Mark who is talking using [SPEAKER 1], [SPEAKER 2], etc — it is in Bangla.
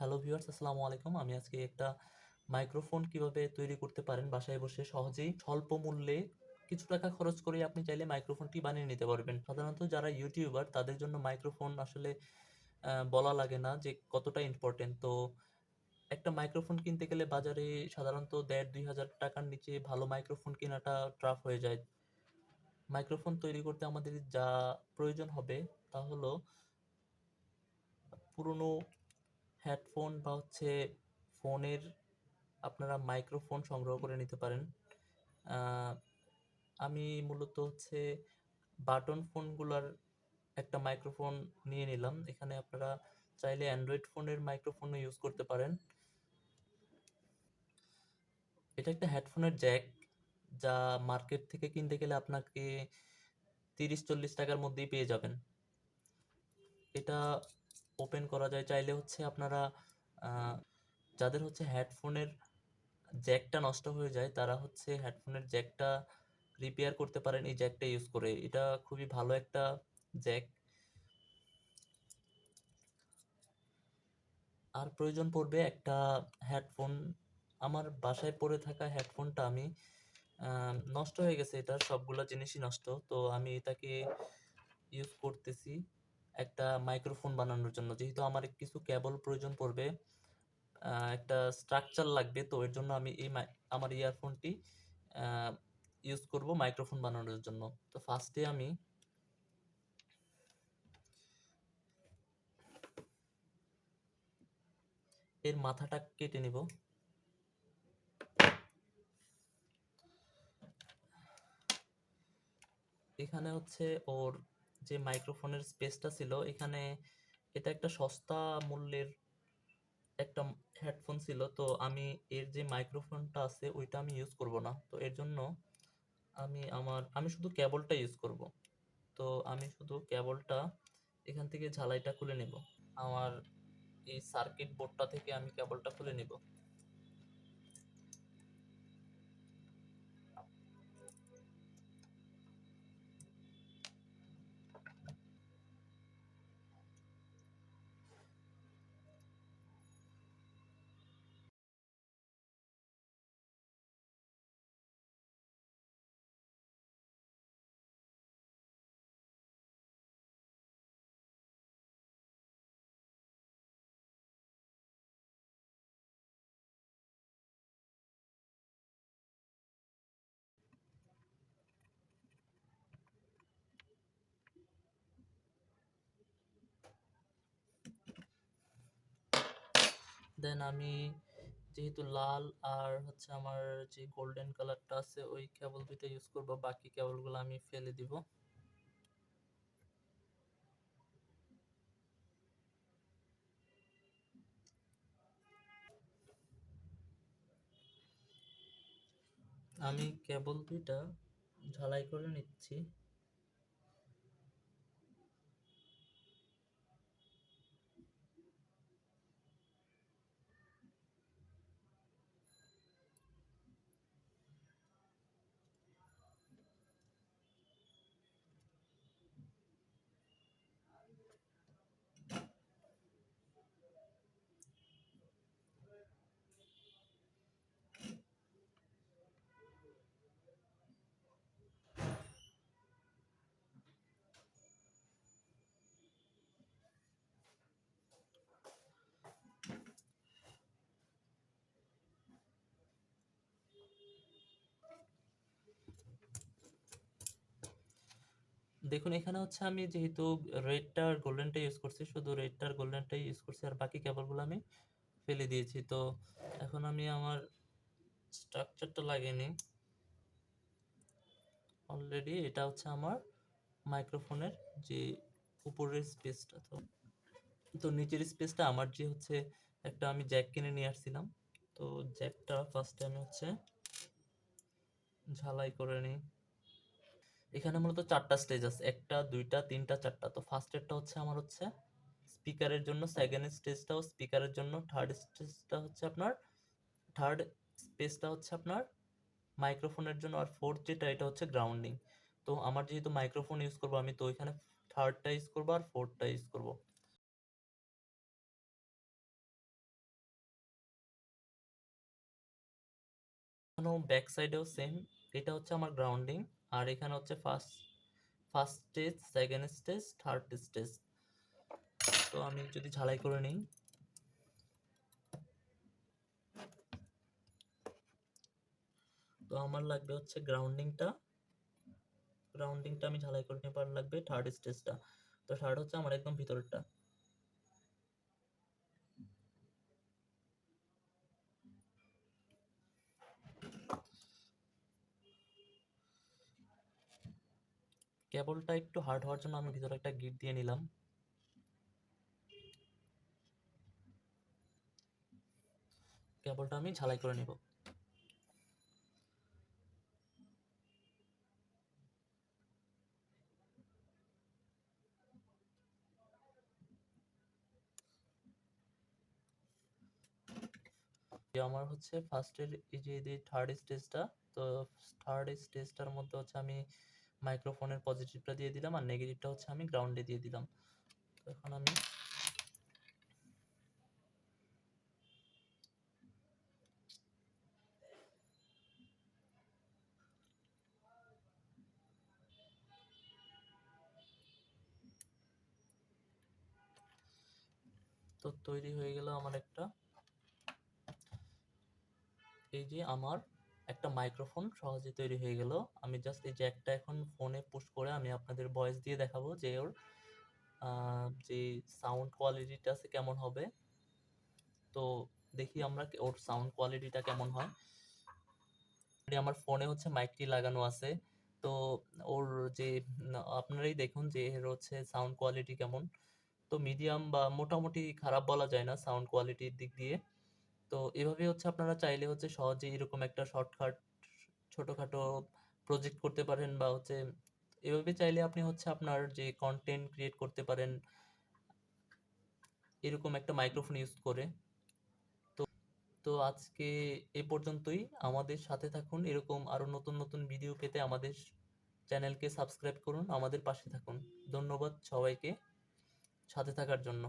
[SPEAKER 1] হ্যালো ভিউয়ার্স, আসসালামু আলাইকুম। আমি আজকে একটা মাইক্রোফোন কিভাবে তৈরি করতে পারেন বাসায় বসে সহজেই স্বল্প মূল্যে কিছু টাকা খরচ করে আপনি চাইলে মাইক্রোফোনটি বানিয়ে নিতে পারবেন। সাধারণত যারা ইউটিউবার তাদের জন্য মাইক্রোফোন আসলে বলা লাগে না যে কতটা ইম্পর্টেন্ট। তো একটা মাইক্রোফোন কিনতে গেলে বাজারে সাধারণত ১,৫০০-২,০০০ টাকার নিচে ভালো মাইক্রোফোন কেনাটা টাফ হয়ে যায়। মাইক্রোফোন তৈরি করতে আমাদের যা প্রয়োজন হবে তা হলো পুরনো হেডফোন বা ফোনের আপনারা মাইক্রোফোন সংগ্রহ করে নিতে পারেন। আহ, আমি মূলত বাটন ফোনগুলোর একটা মাইক্রোফোন নিয়ে নিলাম। এখানে আপনারা চাইলে অ্যান্ড্রয়েড ফোনের মাইক্রোফোনও ইউজ করতে পারেন। এটা একটা হেডফোনের জ্যাক, যা মার্কেট থেকে কিনতে গেলে আপনাকে ৩০-৪০ টাকার মধ্যেই পেয়ে যাবেন। এটা ওপেন করা যায় চাইলে আপনারা আহ, যাদের হেডফোনের জ্যাকটা নষ্ট হয়ে যায় তারা হেডফোনের জ্যাকটা রিপেয়ার করতে পারেন এই জ্যাকটা ইউজ করে। এটা খুবই ভালো একটা জ্যাক। আর প্রয়োজন পড়বে একটা হেডফোন। আমার বাসায় পড়ে থাকা হেডফোনটা আমি নষ্ট হয়ে গেছে, এটার সবগুলো জিনিসই নষ্ট। তো আমি এটাকে ইউজ করতেছি একটা মাইক্রোফোন বানানোর জন্য। যেহেতু আমার কিছু কেবল প্রয়োজন পড়বে, একটা স্ট্রাকচার লাগবে, তো এর জন্য আমি আমার ইয়ারফোনটি ইউজ করব মাইক্রোফোন বানানোর জন্য। তো ফার্স্টে আমি এর মাথাটা কেটে নিব। এখানে ওর যে মাইক্রোফোনের স্পেসটা ছিল এখানে, এটা একটা সস্তা মূল্যের একটা হেডফোন ছিল। তো আমি এর যে মাইক্রোফোনটা আছে ওইটা আমি ইউজ করব না। তো এর জন্য আমি শুধু কেবলটা ইউজ করব। তো আমি শুধু কেবলটা এখান থেকে ঝালাইটা খুলে নেব। আমার এই সার্কিট বোর্ডটা থেকে আমি কেবলটা খুলে নেব। দেন আমি যেহেতু লাল আর আমার যে গোল্ডেন কালারটা আছে ওই কেবল দুইটা ইউজ করব, বাকি কেবলগুলো আমি ফেলে দিব। আমি কেবল দুইটা ঝালাই করে নিচ্ছি। দেখুন, এখানে আমি যেহেতু রেডটা আর গোল্ডেনটা ইউজ করছি, শুধু রেডটা আর গোল্ডেনটাই ইউজ করছি, আর বাকি কেবলগুলো আমি ফেলে দিয়েছি। তো এখন আমি আমার স্ট্রাকচারটা লাগিয়ে নিই। অলরেডি এটা আমার মাইক্রোফোনের যে উপরের স্পেসটা। তো নিচের স্পেসটা আমার যে একটা আমি জ্যাক কিনে নিয়ে আসছিলাম। তো জ্যাকটা ফার্স্টে আমি ঝালাই করে নিই। এখানে মূলত 4টা স্টেজ আছে, 1টা 2টা 3টা 4টা। তো ফার্স্টেরটা আমার স্পিকারের জন্য, সেকেন্ড স্টেজটাও স্পিকারের জন্য, থার্ড স্টেজটা থার্ড স্পেসটা আপনার মাইক্রোফোনের জন্য, আর ফোর্থ যেটা এটা গ্রাউন্ডিং। তো আমার যেহেতু মাইক্রোফোন ইউজ করবো আমি, তো এখানে থার্ডটা ইউজ করবো আর ফোর্থটা ইউজ করবো। ব্যাক সাইডেও সেম। এটা হচ্ছে আমার গ্রাউন্ডিং, আর এখানে হচ্ছে first stage, second stage, third stage. তো আমি যদি ঝালাই করে নিই, তো আমার লাগবে হচ্ছে গ্রাউন্ডিংটা আমি ঝালাই করে নিতে লাগবে থার্ড স্টেজটা। তো থার্ড হচ্ছে আমার একদম ভিতরেরটা। কেবলটা একটু হার্ড হওয়ার জন্য আমি ভিতরে একটা গিট দিয়ে নিলাম। কেবলটা আমি ঝালাই করে নিব। আমার হচ্ছে ফার্স্টের এই যে থার্ড স্টেজটা, তো থার্ড স্টেজটার মধ্যে হচ্ছে আমি মাইক্রোফোনের পজিটিভটা দিয়ে দিলাম, আর নেগেটিভটা হচ্ছে আমি গ্রাউন্ডে দিয়ে দিলাম। তো এখন আমি তো তৈরি হয়ে গেল আমার একটা, এই যে আমার একটা মাইক্রোফোন সহজে তৈরি হয়ে গেল। আমি জাস্ট এই জ্যাকটা এখন ফোনে পুশ করে আমি আপনাদের ভয়েস দিয়ে দেখাবো যে ওর যে সাউন্ড কোয়ালিটিটা আছে কেমন হবে। তো দেখি আমরা ওর সাউন্ড কোয়ালিটিটা কেমন হয়। আমার ফোনে হচ্ছে মাইকটি লাগানো আছে, তো ওর যে আপনারাই দেখুন যে এর হচ্ছে সাউন্ড কোয়ালিটি কেমন। তো মিডিয়াম বা মোটামুটি খারাপ বলা যায় না সাউন্ড কোয়ালিটির দিক দিয়ে। তো এভাবে হচ্ছে আপনারা চাইলে হচ্ছে সহজে এরকম একটা শর্টকাট ছোটখাটো প্রজেক্ট করতে পারেন, বা হচ্ছে এভাবে চাইলে আপনি হচ্ছে আপনার যে কন্টেন্ট ক্রিয়েট করতে পারেন এরকম একটা মাইক্রোফোন ইউজ করে। তো আজকে এ পর্যন্তই। আমাদের সাথে থাকুন, এরকম আরো নতুন নতুন ভিডিও পেতে আমাদের চ্যানেলকে সাবস্ক্রাইব করুন, আমাদের পাশে থাকুন। ধন্যবাদ সবাইকে সাথে থাকার জন্য।